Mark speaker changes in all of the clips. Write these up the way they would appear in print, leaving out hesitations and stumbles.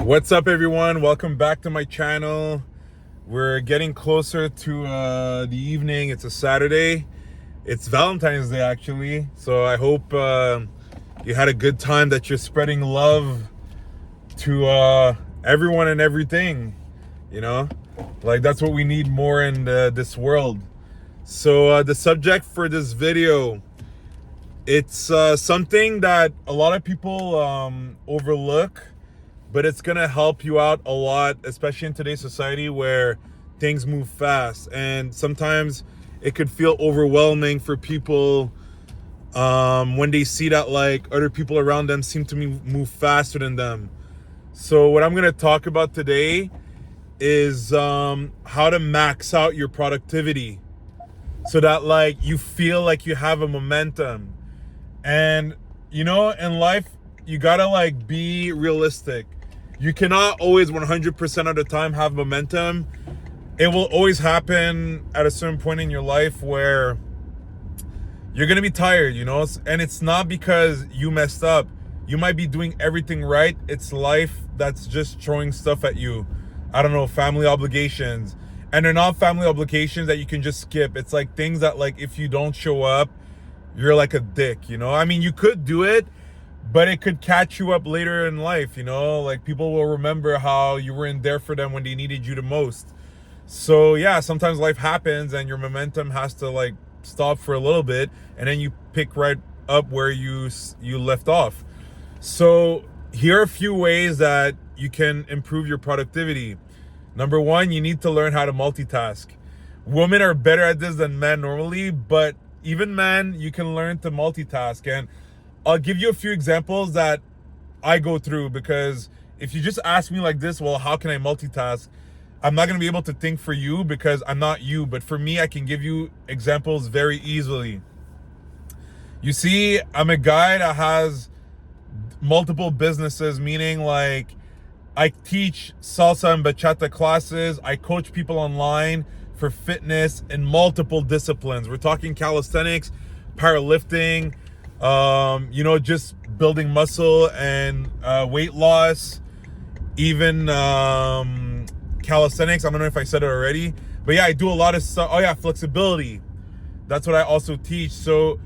Speaker 1: What's up, everyone? Welcome back to my channel. We're getting closer to the evening. It's a Saturday. It's Valentine's Day, actually. So I hope you had a good time, that you're spreading love to everyone and everything. You know, like that's what we need more in this world. So the subject for this video, it's something that a lot of people overlook, but it's gonna help you out a lot, especially in today's society where things move fast, and sometimes it could feel overwhelming for people when they see that like other people around them seem to move faster than them. So what I'm gonna talk about today is how to max out your productivity so that like you feel like you have a momentum. And you know, in life, you gotta like be realistic. You cannot always 100% of the time have momentum. It will always happen at a certain point in your life where you're gonna be tired, you know? And it's not because you messed up. You might be doing everything right. It's life that's just throwing stuff at you. I don't know, family obligations. And they're not family obligations that you can just skip. It's like things that like if you don't show up, you're like a dick, you know? I mean, you could do it, but it could catch you up later in life, you know? Like people will remember how you weren't there for them when they needed you the most. So yeah, sometimes life happens and your momentum has to like stop for a little bit, and then you pick right up where you left off. So here are a few ways that you can improve your productivity. Number one, you need to learn how to multitask. Women are better at this than men normally, but even men, you can learn to multitask. And I'll give you a few examples that I go through, because if you just ask me like this, well, how can I multitask? I'm not going to be able to think for you because I'm not you. But for me, I can give you examples very easily. You see, I'm a guy that has multiple businesses, meaning like I teach salsa and bachata classes. I coach people online for fitness in multiple disciplines. We're talking calisthenics, powerlifting, you know, just building muscle and weight loss, even calisthenics. I don't know if I said it already, but yeah, I do a lot of stuff. Oh yeah, flexibility. That's what I also teach. So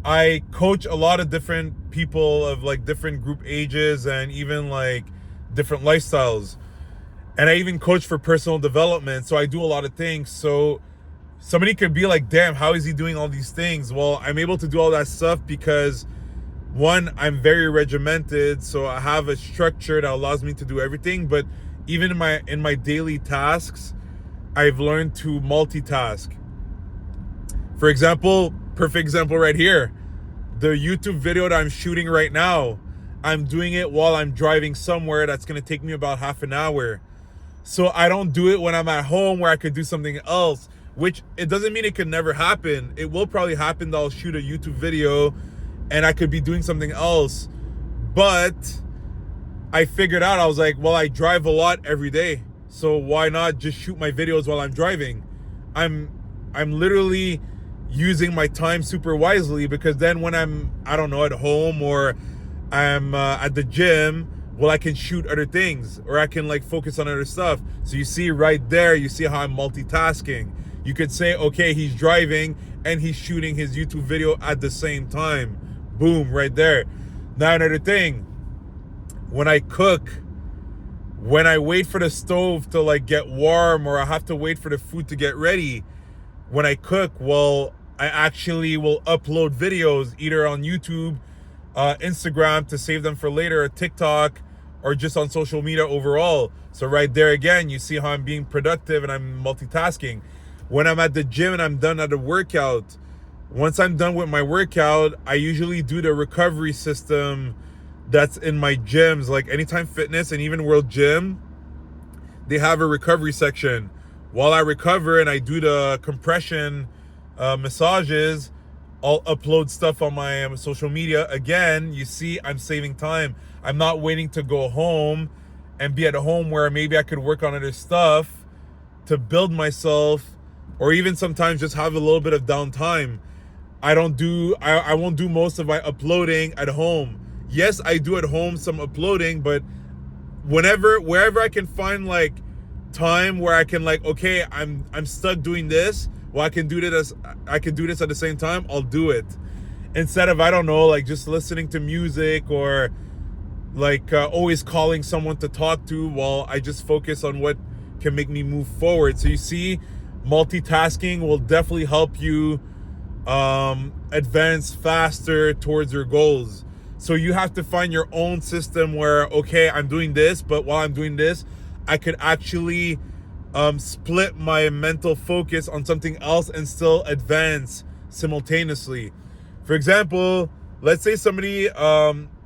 Speaker 1: I coach a lot of different people of like different group ages and even like different lifestyles. And I even coach for personal development. So I do a lot of things. So somebody could be like, damn, how is he doing all these things? Well, I'm able to do all that stuff because one, I'm very regimented. So I have a structure that allows me to do everything. But even in my daily tasks, I've learned to multitask. For example, perfect example right here, the YouTube video that I'm shooting right now, I'm doing it while I'm driving somewhere that's going to take me about half an hour. So I don't do it when I'm at home where I could do something else, which it doesn't mean it could never happen. It will probably happen that I'll shoot a YouTube video and I could be doing something else. But I figured out, I was like, well, I drive a lot every day. So why not just shoot my videos while I'm driving? I'm literally using my time super wisely, because then when I'm, I don't know, at home or I'm at the gym, well, I can shoot other things, or I can like focus on other stuff. So you see right there, you see how I'm multitasking. You could say, okay, he's driving and he's shooting his YouTube video at the same time. Boom, right there. Now another thing, when I cook, when I wait for the stove to like get warm, or I have to wait for the food to get ready, when I cook, well, I actually will upload videos either on YouTube, Instagram to save them for later, or TikTok, or just on social media overall. So right there again, you see how I'm being productive and I'm multitasking. When I'm at the gym and I'm done at a workout, once I'm done with my workout, I usually do the recovery system that's in my gyms, like Anytime Fitness and even World Gym. They have a recovery section. While I recover and I do the compression massages, I'll upload stuff on my social media. Again, you see, I'm saving time. I'm not waiting to go home and be at home where maybe I could work on other stuff to build myself, or even sometimes just have a little bit of downtime. I won't do most of my uploading at home. Yes, I do at home some uploading, but wherever I can find like time where I can like, okay, I'm stuck doing this, well, I can do this at the same time, I'll do it. Instead of, I don't know, like just listening to music or like always calling someone to talk to, while I just focus on what can make me move forward. So you see, multitasking will definitely help you advance faster towards your goals. So you have to find your own system where, okay, I'm doing this, but while I'm doing this, I could actually split my mental focus on something else and still advance simultaneously. For example, let's say somebody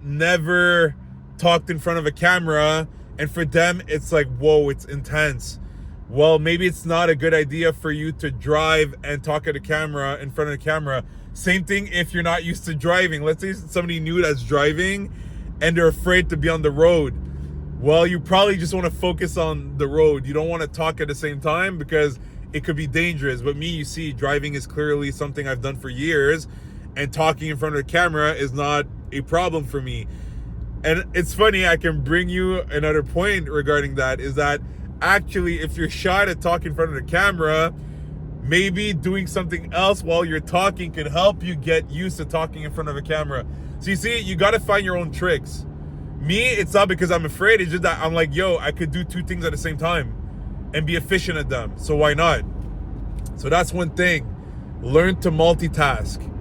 Speaker 1: never talked in front of a camera, and for them it's like, whoa, it's intense. Well, maybe it's not a good idea for you to drive and talk at a camera, in front of the camera. Same thing if you're not used to driving. Let's say somebody new that's driving and they're afraid to be on the road. Well, you probably just want to focus on the road. You don't want to talk at the same time because it could be dangerous. But me, you see, driving is clearly something I've done for years, and talking in front of the camera is not a problem for me. And it's funny, I can bring you another point regarding that, is that actually, if you're shy to talk in front of the camera, maybe doing something else while you're talking can help you get used to talking in front of a camera. So you see, you got to find your own tricks. Me, it's not because I'm afraid, it's just that I'm like, yo, I could do two things at the same time and be efficient at them. So why not? So that's one thing. Learn to multitask,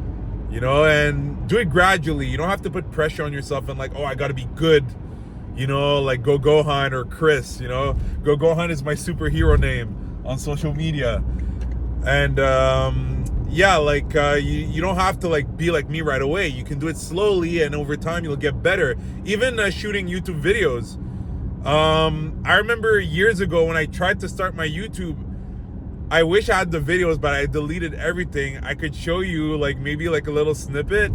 Speaker 1: and do it gradually. You don't have to put pressure on yourself and like, oh, I got to be good, like Go Gohan or Chris, Go Gohan is my superhero name on social media. And you don't have to like be like me right away. You can do it slowly, and over time you'll get better. Even shooting YouTube videos. I remember years ago when I tried to start my YouTube, I wish I had the videos, but I deleted everything. I could show you like maybe like a little snippet,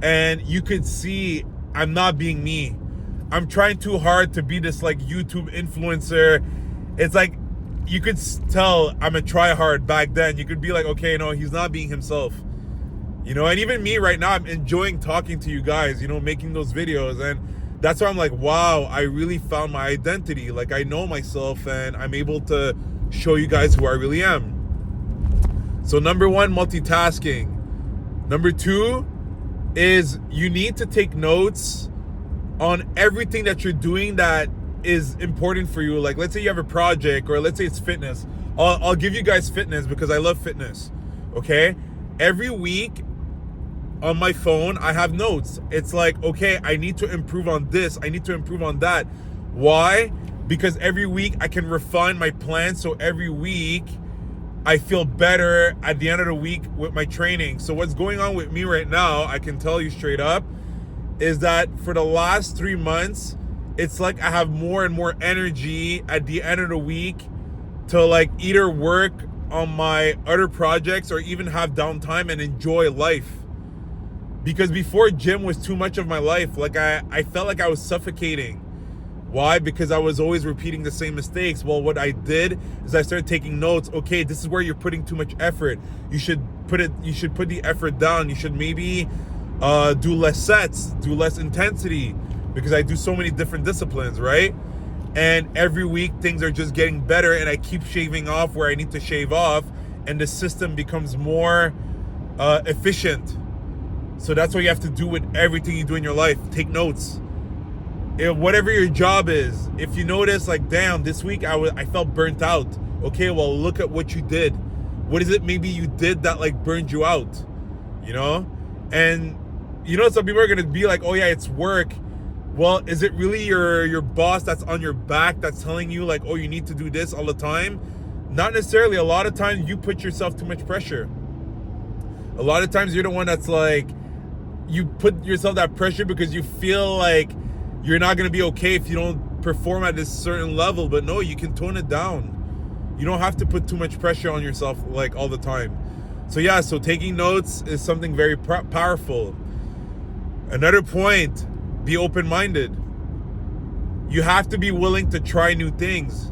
Speaker 1: and you could see I'm not being me. I'm trying too hard to be this like YouTube influencer. It's like, you could tell I'm a try-hard back then. You could be like, okay, no, he's not being himself. And even me right now, I'm enjoying talking to you guys, making those videos. And that's why I'm like, wow, I really found my identity. Like, I know myself, and I'm able to show you guys who I really am. So number one, multitasking. Number two is you need to take notes on everything that you're doing that is important for you. Like, let's say you have a project, or let's say it's fitness. I'll give you guys fitness because I love fitness. Okay, every week on my phone I have notes. It's like, okay, I need to improve on this, I need to improve on that. Why? Because every week I can refine my plan, so every week I feel better at the end of the week with my training. So what's going on with me right now, I can tell you straight up, is that for the last 3 months, it's like I have more and more energy at the end of the week to like either work on my other projects or even have downtime and enjoy life. Because before, gym was too much of my life. Like I felt like I was suffocating. Why? Because I was always repeating the same mistakes. Well, what I did is I started taking notes. Okay, this is where you're putting too much effort. You should put the effort down. You should maybe do less sets, do less intensity, because I do so many different disciplines, right? And every week things are just getting better, and I keep shaving off where I need to shave off, and the system becomes more efficient. So that's what you have to do with everything you do in your life. Take notes. Whatever your job is, if you notice like, damn, this week I felt burnt out. Okay, well, look at what you did. What is it maybe you did that like burned you out? And some people are gonna be like, oh yeah, it's work. Well, is it really your boss that's on your back that's telling you like, oh, you need to do this all the time? Not necessarily. A lot of times you put yourself too much pressure. A lot of times you're the one that's like, you put yourself that pressure because you feel like you're not going to be okay if you don't perform at this certain level. But no, you can tone it down. You don't have to put too much pressure on yourself like all the time. So taking notes is something very powerful. Another point, be open-minded. You have to be willing to try new things.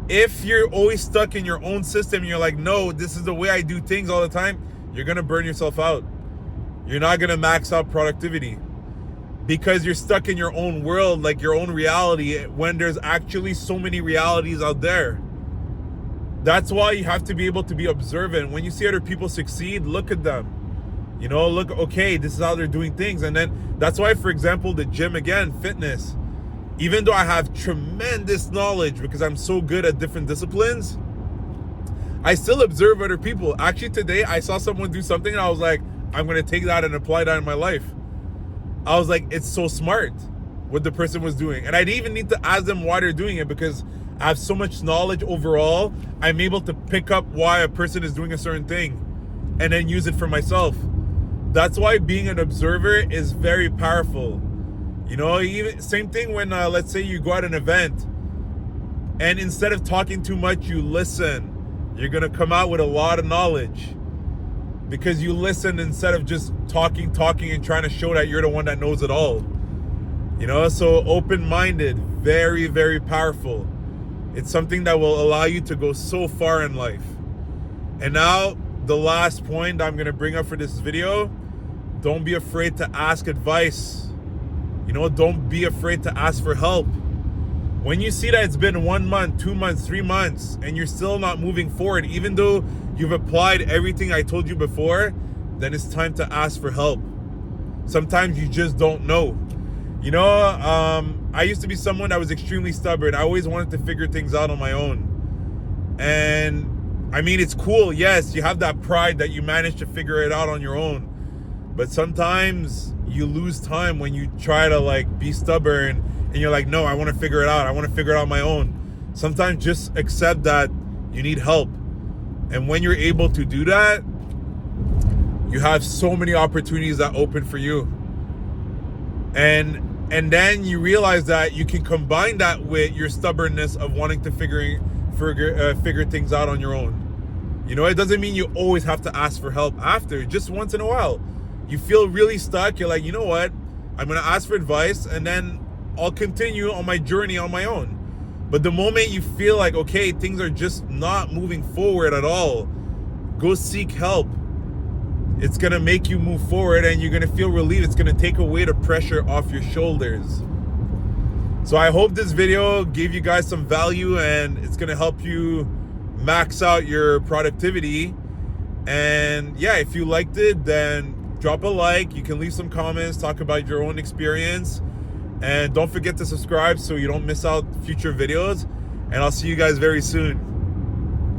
Speaker 1: If you're always stuck in your own system and you're like, no, this is the way I do things all the time, you're going to burn yourself out. You're not going to max out productivity. because you're stuck in your own world, like your own reality, when there's actually so many realities out there. That's why you have to be able to be observant. When you see other people succeed, look at them. You know, look, okay, this is how they're doing things. And then that's why, for example, the gym, again, fitness, even though I have tremendous knowledge because I'm so good at different disciplines, I still observe other people. Actually, today I saw someone do something and I was like, I'm going to take that and apply that in my life. I was like, it's so smart what the person was doing. And I didn't even need to ask them why they're doing it because I have so much knowledge overall. I'm able to pick up why a person is doing a certain thing and then use it for myself. That's why being an observer is very powerful. You know, even same thing when let's say you go at an event and instead of talking too much, you listen. You're gonna come out with a lot of knowledge because you listen instead of just talking and trying to show that you're the one that knows it all. You know, so open-minded, very, very powerful. It's something that will allow you to go so far in life. And now the last point I'm gonna bring up for this video, don't be afraid to ask advice. You know, don't be afraid to ask for help. When you see that it's been 1 month, 2 months, 3 months, and you're still not moving forward, even though you've applied everything I told you before, then it's time to ask for help. Sometimes you just don't know. You know, I used to be someone that was extremely stubborn. I always wanted to figure things out on my own. And I mean, it's cool. Yes, you have that pride that you managed to figure it out on your own. But sometimes you lose time when you try to like be stubborn and you're like, no, I want to figure it out. I want to figure it out on my own. Sometimes just accept that you need help. And when you're able to do that, you have so many opportunities that open for you. And then you realize that you can combine that with your stubbornness of wanting to figure things out on your own. You know, it doesn't mean you always have to ask for help after. Just once in a while. You feel really stuck. You're like, you know what? I'm going to ask for advice and then I'll continue on my journey on my own. But the moment you feel like, okay, things are just not moving forward at all, go seek help. It's going to make you move forward and you're going to feel relieved. It's going to take away the pressure off your shoulders. So I hope this video gave you guys some value and it's going to help you max out your productivity. And yeah, if you liked it, then drop a like. You can leave some comments, talk about your own experience. And don't forget to subscribe so you don't miss out future videos. And I'll see you guys very soon.